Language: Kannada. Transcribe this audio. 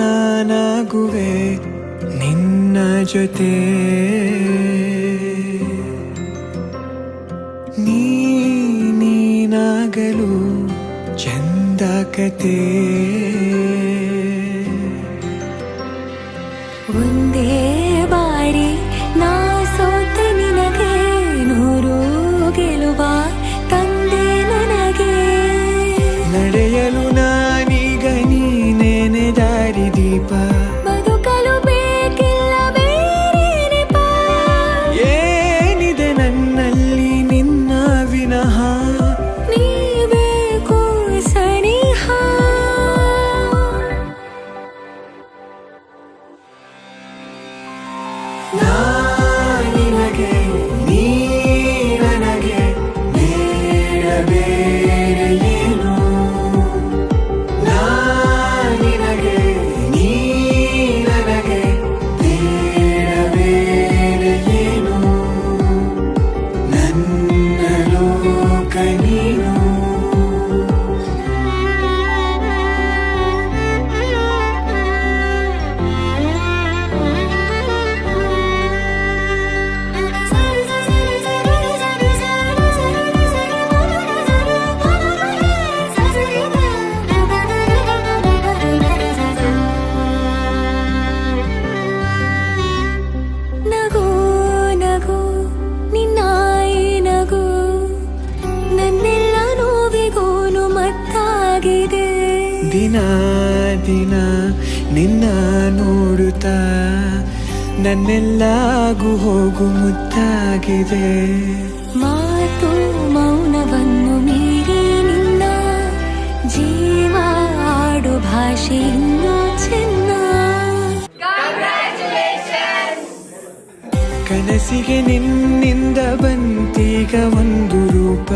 ನಾನಾಗುವೆ ನಿನ್ನ ಜೊತೆ ನೀನಾಗಲು ಚಂದ ಕತೆ ಒಂದೇ ಬಾರಿ ನಾ ಸೋತ ನಿನಗೆ ನೂರು ಗೆಲುವ ತಂದೆ ನನಗೆ ನಡೆಯಲು ನಾನೀಗ ನೀನೇನೆ ದಾರಿ ದೀಪ ಬದುಕಲು ಬೇಕಿಲ್ಲ ಬೇರೆ ನೆಪ ಏನಿದೆ ನನ್ನಲ್ಲಿ ನಿನ್ನ ವಿನಃ ನೀಬೇಕು ಸನಿಹ ನಿನಗೆ ನೀ ನನಗೆ ಬೇಡ ಬೇರೆ ಏನು ನಿನಗೆ ನೀ ನನಗೆ ಬೇಡ ಬೇರೆ ಏನು ನನ್ನ ಲೋಕ ನೀನು ನಗು ನಗು ನಿನ್ನಾಯಿ ನಗು ನನ್ನೆಲ್ಲ ನೋವಿಗೋನು ಮತ್ತಾಗಿದೆ ದಿನ ದಿನ ನಿನ್ನ ನೋಡುತ್ತಾ ನನ್ನೆಲ್ಲಾಗು ಹೋಗು ಮುತ್ತಾಗಿದೆ ಮಾತು ಮೌನವನ್ನು ಮೀರಿ ನಿನ್ನ ಜೀವ ಆಡು ಭಾಷೆ ಇನ್ನೂ ಚೆನ್ನ ಕನಸಿಗೆ ನಿನ್ನಿಂದ ಬಂತೀಗ ಒಂದು ರೂಪ